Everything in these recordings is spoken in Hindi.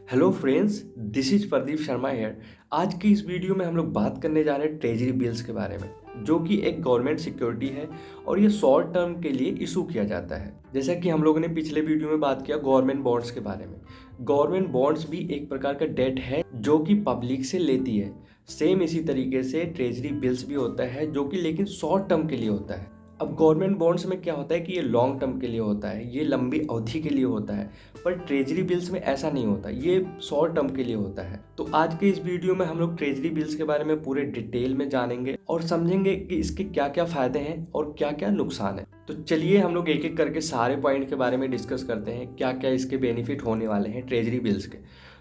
Hello friends, this is Pradeep Sharma here. आज की इस वीडियो में हम लोग बात करने जा रहे हैं ट्रेजरी बिल्स के बारे में, जो कि एक गवर्नमेंट सिक्योरिटी है और ये शॉर्ट टर्म के लिए इशू किया जाता है। जैसा कि हम लोगों ने पिछले वीडियो में बात किया गवर्नमेंट बॉन्ड्स के बारे में। गवर्नमेंट बॉन्ड्स भी एक प्रकार का डेट है जो कि पब्लिक से लेती है। सेम इसी तरीके से ट्रेजरी बिल्स भी होता है जो कि लेकिन शॉर्ट टर्म के लिए होता है। अब गवर्नमेंट बॉन्ड्स में क्या होता है कि ये लॉन्ग टर्म के लिए होता है, ये लंबी अवधि के लिए होता है। पर ट्रेजरी बिल्स में ऐसा नहीं होता, ये शॉर्ट टर्म के लिए होता है। तो आज के इस वीडियो में हम लोग ट्रेजरी बिल्स के बारे में पूरे डिटेल में जानेंगे और समझेंगे कि इसके क्या क्या फायदे हैं और क्या क्या नुकसान है। तो चलिए हम लोग एक एक करके सारे पॉइंट के बारे में डिस्कस करते हैं, क्या क्या इसके बेनिफिट होने वाले हैं ट्रेजरी बिल्स के।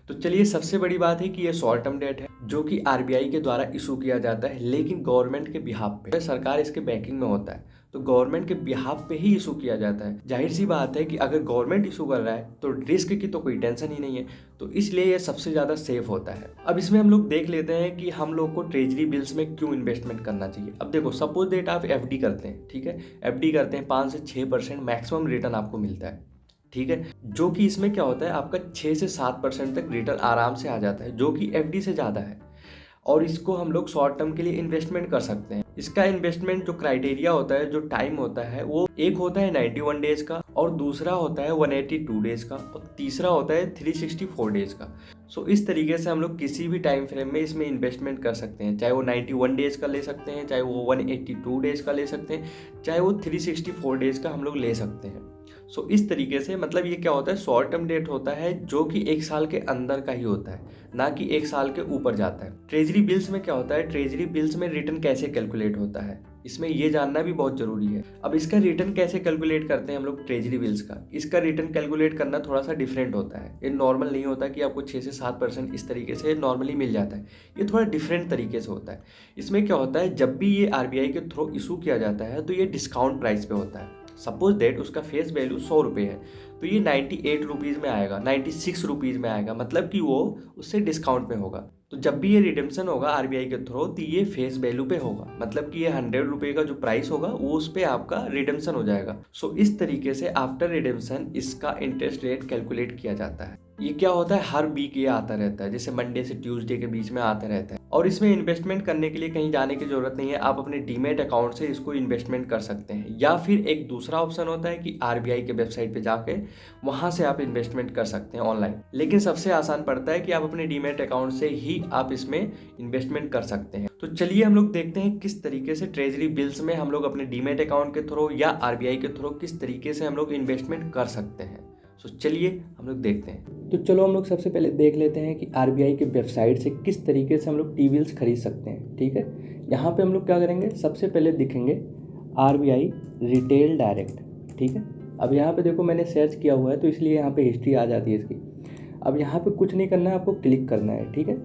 तो चलिए, सबसे बड़ी बात है कि ये शॉर्ट टर्म डेट है जो कि आरबीआई के द्वारा इशू किया जाता है, लेकिन गवर्नमेंट के बिहाफ पे, सरकार इसके बैकिंग में होता है। तो गवर्नमेंट के बिहाफ पे ही इशू किया जाता है। जाहिर सी बात है कि अगर गवर्नमेंट इशू कर रहा है तो रिस्क की तो कोई टेंशन ही नहीं है, तो इसलिए ये सबसे ज़्यादा सेफ होता है। अब इसमें हम लोग देख लेते हैं कि हम लोग को ट्रेजरी बिल्स में क्यों इन्वेस्टमेंट करना चाहिए। अब देखो, सपोज डेट आप एफडी करते हैं, ठीक है। एफडी करते हैं 5 से 6% मैक्सिमम रिटर्न आपको मिलता है, ठीक है। जो कि इसमें क्या होता है, आपका 6 से 7% तक रिटर्न आराम से आ जाता है, जो कि एफडी से ज़्यादा है। और इसको हम लोग शॉर्ट टर्म के लिए इन्वेस्टमेंट कर सकते हैं। इसका इन्वेस्टमेंट जो क्राइटेरिया होता है, जो टाइम होता है, वो एक होता है 91 डेज का, और दूसरा होता है 182 डेज का, और तीसरा होता है 364 डेज का। सो इस तरीके से हम लोग किसी भी टाइम फ्रेम में इसमें इन्वेस्टमेंट कर सकते हैं। चाहे वो 91 डेज का ले सकते हैं, चाहे वो 182 डेज का ले सकते हैं, चाहे वो 364 डेज का हम लोग ले सकते हैं। सो इस तरीके से मतलब ये क्या होता है, शॉर्ट टर्म डेट होता है जो कि 1 साल के अंदर का ही होता है, ना कि 1 साल के ऊपर जाता है। ट्रेजरी बिल्स में क्या होता है, ट्रेजरी बिल्स में रिटर्न कैसे कैलकुलेट होता है, इसमें ये जानना भी बहुत जरूरी है। अब इसका रिटर्न कैसे कैलकुलेट करते हैं हम लोग ट्रेजरी बिल्स का, इसका रिटर्न कैलकुलेट करना थोड़ा सा डिफरेंट होता है। ये नॉर्मल नहीं होता कि आपको 6 से 7% इस तरीके से नॉर्मली मिल जाता है। ये थोड़ा डिफरेंट तरीके से होता है। इसमें क्या होता है, जब भी ये आरबीआई के थ्रू इशू किया जाता है तो ये डिस्काउंट प्राइस पे होता है। सपोज दैट उसका फेस वैल्यू 100 रुपये है, तो ये 98 रुपीज़ में आएगा, 96 रुपीज़ में आएगा, मतलब कि वो उससे डिस्काउंट में होगा। तो जब भी ये रिडेम्पशन होगा आरबीआई के थ्रू, तो ये फेस वैल्यू पे होगा, मतलब कि ये 100 रुपये का जो प्राइस होगा वो उस पर आपका रिडेम्पशन हो जाएगा। सो इस तरीके से आफ्टर रिडेम्पशन इसका इंटरेस्ट रेट कैलकुलेट किया जाता है। ये क्या होता है, हर वीक ये आता रहता है, जैसे मंडे से ट्यूसडे के बीच में आता रहता है। और इसमें इन्वेस्टमेंट करने के लिए कहीं जाने की जरूरत नहीं है, आप अपने डीमेट अकाउंट से इसको इन्वेस्टमेंट कर सकते हैं। या फिर एक दूसरा ऑप्शन होता है कि आरबीआई के वेबसाइट पे जाके वहां से आप इन्वेस्टमेंट कर सकते हैं ऑनलाइन। लेकिन सबसे आसान पड़ता है कि आप अपने डीमेट अकाउंट से ही आप इसमें इन्वेस्टमेंट कर सकते हैं। तो चलिए हम लोग देखते हैं किस तरीके से ट्रेजरी बिल्स में हम लोग अपने डीमेट अकाउंट के थ्रू या आरबीआई के थ्रू किस तरीके से हम लोग इन्वेस्टमेंट कर सकते हैं। तो चलिए हम लोग देखते हैं। तो चलो हम लोग सबसे पहले देख लेते हैं कि आरबीआई के वेबसाइट से किस तरीके से हम लोग टी बिल्स खरीद सकते हैं, ठीक है। यहाँ पे हम लोग क्या करेंगे, सबसे पहले दिखेंगे आरबीआई रिटेल डायरेक्ट, ठीक है। अब यहाँ पे देखो मैंने सर्च किया हुआ है तो इसलिए यहाँ पे हिस्ट्री आ जाती है इसकी। अब यहाँ पे कुछ नहीं करना है, आपको क्लिक करना है, ठीक है।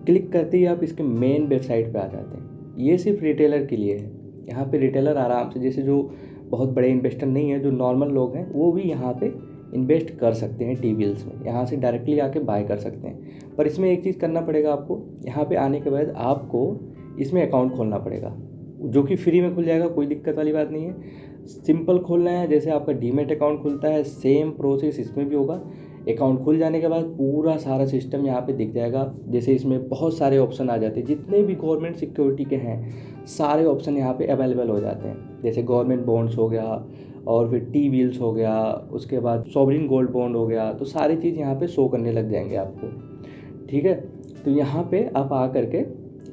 क्लिक करते ही आप इसके मेन वेबसाइट पे आ जाते हैं। ये सिर्फ रिटेलर के लिए है। यहाँ पे रिटेलर आराम से, जैसे जो बहुत बड़े इन्वेस्टर नहीं है, जो नॉर्मल लोग हैं, वो भी यहाँ पे इन्वेस्ट कर सकते हैं टी बिल्स में। यहाँ से डायरेक्टली आके बाय कर सकते हैं। पर इसमें एक चीज़ करना पड़ेगा आपको, यहाँ पे आने के बाद आपको इसमें अकाउंट खोलना पड़ेगा, जो कि फ्री में खुल जाएगा, कोई दिक्कत वाली बात नहीं है। सिंपल खोलना है, जैसे आपका डीमेट अकाउंट खुलता है सेम प्रोसेस इसमें भी होगा। अकाउंट खुल जाने के बाद पूरा सारा सिस्टम यहाँ पे दिख जाएगा। जैसे इसमें बहुत सारे ऑप्शन आ जाते हैं, जितने भी गवर्नमेंट सिक्योरिटी के हैं सारे ऑप्शन यहाँ पे अवेलेबल हो जाते हैं। जैसे गवर्नमेंट बॉन्ड्स हो गया, और फिर टी बिल्स हो गया, उसके बाद सॉवरिन गोल्ड बॉन्ड हो गया, तो सारी चीज़ यहाँ पे शो करने लग जाएंगे आपको, ठीक है। तो यहाँ पे आप आ करके,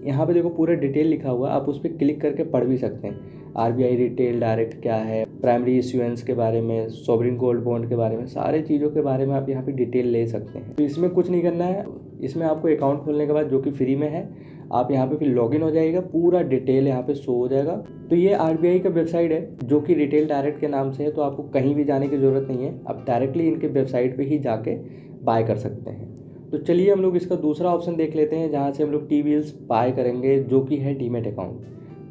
यहाँ पे देखो पूरा डिटेल लिखा हुआ है, आप उस पर क्लिक करके पढ़ भी सकते हैं। आरबीआई रिटेल डायरेक्ट क्या है, प्राइमरी इश्यूएंस के बारे में, सॉवरिन गोल्ड बॉन्ड के बारे में, सारी चीज़ों के बारे में आप यहाँ पे डिटेल ले सकते हैं। तो इसमें कुछ नहीं करना है, इसमें आपको अकाउंट खोलने के बाद, जो कि फ्री में है, आप यहाँ पे फिर लॉगिन हो जाएगा, पूरा डिटेल यहाँ पे शो हो जाएगा। तो ये आरबीआई का वेबसाइट है जो कि रिटेल डायरेक्ट के नाम से है, तो आपको कहीं भी जाने की ज़रूरत नहीं है, आप डायरेक्टली इनके वेबसाइट पर ही जाके बाय कर सकते हैं। तो चलिए हम लोग इसका दूसरा ऑप्शन देख लेते हैं, जहाँ से हम लोग टी बिल्स बाय करेंगे, जो कि है डीमेट अकाउंट,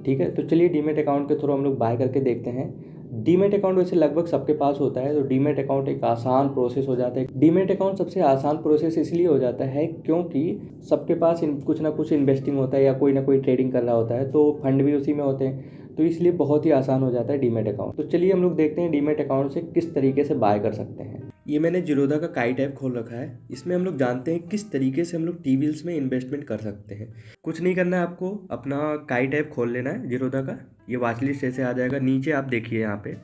ठीक है। तो चलिए डीमेट अकाउंट के थ्रू हम लोग बाय करके देखते हैं। डीमेट अकाउंट वैसे लगभग सबके पास होता है, तो डीमेट अकाउंट एक आसान प्रोसेस हो जाता है। डीमेट अकाउंट सबसे आसान प्रोसेस इसलिए हो जाता है क्योंकि सबके पास कुछ ना कुछ इन्वेस्टिंग होता है या कोई ना कोई ट्रेडिंग कर रहा होता है, तो फंड भी उसी में होते हैं। तो इसलिए बहुत ही आसान हो जाता है डीमैट अकाउंट। तो चलिए हम लोग देखते हैं डीमैट अकाउंट से किस तरीके से बाय कर सकते हैं। ये मैंने जीरोधा का काइट ऐप खोल रखा है। इसमें हम लोग जानते हैं किस तरीके से हम लोग टी बिल्स में इन्वेस्टमेंट कर सकते हैं। कुछ नहीं करना है, आपको अपना काइट ऐप खोल लेना है जीरोधा का। ये वॉच लिस्ट ऐसे आ जाएगा। नीचे आप देखिए, यहाँ पे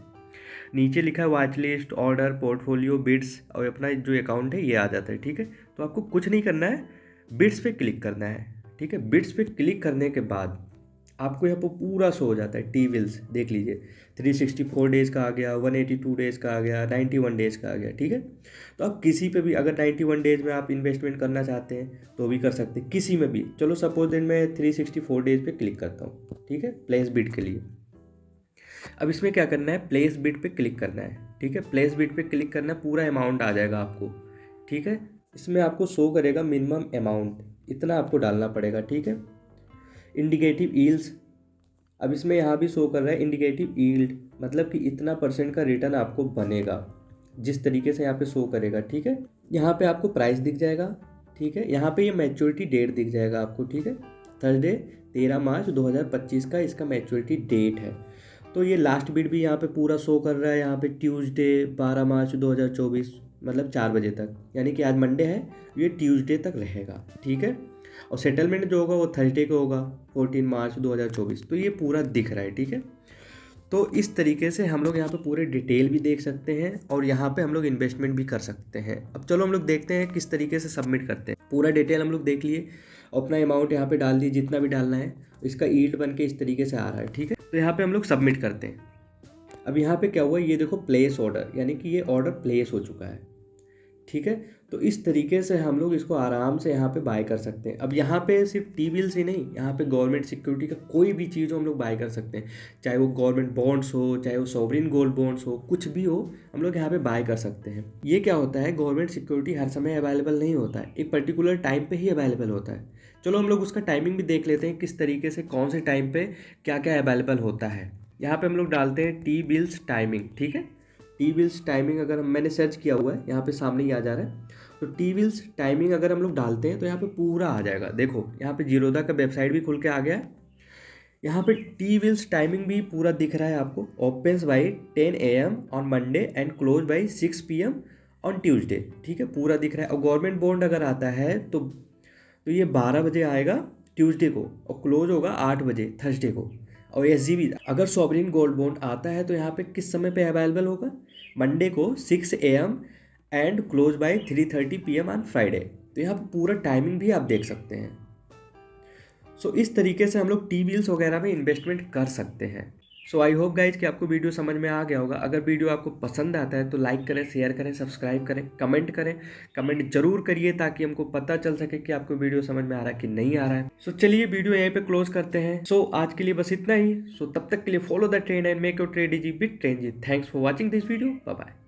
नीचे लिखा है watch list, order, portfolio, bits, और अपना जो अकाउंट है ये आ जाता है। ठीक है, तो आपको कुछ नहीं करना है, बिट्स पे क्लिक करना है। ठीक है, बिट्स पे क्लिक करने के बाद आपको यहाँ पर पूरा शो हो जाता है टी बिल्स। देख लीजिए 364 डेज़ का आ गया, 182 डेज़ का आ गया, 91 डेज़ का आ गया। ठीक है, तो आप किसी पे भी अगर 91 डेज़ में आप इन्वेस्टमेंट करना चाहते हैं तो भी कर सकते हैं, किसी में भी। चलो सपोज दैट मैं 364 डेज़ पे क्लिक करता हूँ। ठीक है, प्लेस बिट के लिए। अब इसमें क्या करना है, प्लेस बिट पे क्लिक करना है। ठीक है, प्लेस बिट पे क्लिक करना है, पूरा अमाउंट आ जाएगा आपको। ठीक है, इसमें आपको शो करेगा मिनिमम अमाउंट, इतना आपको डालना पड़ेगा। ठीक है, इंडिकेटिव यील्ड्स, अब इसमें यहाँ भी शो कर रहा है इंडिकेटिव यील्ड, मतलब कि इतना % का रिटर्न आपको बनेगा, जिस तरीके से यहाँ पे शो करेगा। ठीक है, यहाँ पे आपको प्राइस दिख जाएगा। ठीक है, यहाँ पे ये मैच्योरिटी डेट दिख जाएगा आपको। ठीक है, थर्सडे 13 मार्च 2025 का इसका मैच्योरिटी डेट है। तो ये लास्ट बिट भी यहाँ पे पूरा शो कर रहा है। यहाँ पे ट्यूसडे 12 मार्च 2024, मतलब 4 बजे तक, यानी कि आज मंडे है, ये ट्यूसडे तक रहेगा। ठीक है, और सेटलमेंट जो होगा वो थर्सडे को होगा 14 मार्च 2024। तो ये पूरा दिख रहा है। ठीक है, तो इस तरीके से हम लोग यहाँ पे पूरे डिटेल भी देख सकते हैं और यहाँ पे हम लोग इन्वेस्टमेंट भी कर सकते हैं। अब चलो हम लोग देखते हैं किस तरीके से सबमिट करते हैं। पूरा डिटेल हम लोग देख लिए, अपना अमाउंट यहाँ पे डाल दिए जितना भी डालना है, इसका ईल्ड बन के इस तरीके से आ रहा है। ठीक है, तो यहाँ पे हम लोग सबमिट करते हैं। अब यहाँ पे क्या हुआ, ये देखो प्लेस ऑर्डर, यानी कि ये ऑर्डर प्लेस हो चुका है। ठीक है, तो इस तरीके से हम लोग इसको आराम से यहाँ पे बाय कर सकते हैं। अब यहाँ पे सिर्फ टी बिल्स ही नहीं, यहाँ पे गवर्नमेंट सिक्योरिटी का कोई भी चीज़ हम लोग बाय कर सकते हैं, चाहे वो गवर्नमेंट बॉन्ड्स हो, चाहे वो सॉवरिन गोल्ड बॉन्ड्स हो, कुछ भी हो, हम लोग यहाँ पे बाय कर सकते हैं। ये क्या होता है, गवर्नमेंट सिक्योरिटी हर समय अवेलेबल नहीं होता है, एक पर्टिकुलर टाइम पर ही अवेलेबल होता है। चलो हम लोग उसका टाइमिंग भी देख लेते हैं, किस तरीके से कौन से टाइम पर क्या क्या अवेलेबल होता है। यहाँ पर हम लोग डालते हैं टी बिल्स टाइमिंग। ठीक है, टी बिल्स टाइमिंग अगर मैंने सर्च किया हुआ है, यहाँ पे सामने ही आ जा रहा है। तो टी बिल्स टाइमिंग अगर हम लोग डालते हैं तो यहाँ पे पूरा आ जाएगा। देखो यहाँ पे जीरोधा का वेबसाइट भी खुल के आ गया है। यहाँ पे टी बिल्स टाइमिंग भी पूरा दिख रहा है आपको। Opens by 10 AM on Monday and close by 6 PM on Tuesday. ठीक है, पूरा दिख रहा है। और गवर्नमेंट बॉन्ड अगर आता है तो ये 12 बजे आएगा ट्यूसडे को और क्लोज होगा 8 बजे थर्सडे को। और SGB अगर सॉवरिन गोल्ड बॉन्ड आता है तो यहाँ पे किस समय पे अवेलेबल होगा, मंडे को 6 AM and close by 3:30 PM on Friday. तो यहाँ पर पूरा टाइमिंग भी आप देख सकते हैं। सो इस तरीके से हम लोग टी बिल्स वगैरह में इन्वेस्टमेंट कर सकते हैं। सो आई होप गाइज कि आपको वीडियो समझ में आ गया होगा। अगर वीडियो आपको पसंद आता है तो लाइक करें, शेयर करें, सब्सक्राइब करें, कमेंट करें। कमेंट जरूर करिए ताकि हमको पता चल सके कि आपको वीडियो समझ में आ रहा है कि नहीं आ रहा है। सो चलिए वीडियो यहीं पे क्लोज करते हैं। सो आज के लिए बस इतना ही। सो तब तक के लिए follow the trend and make your trade easy with Trend ji. Thanks for watching this video. Bye bye.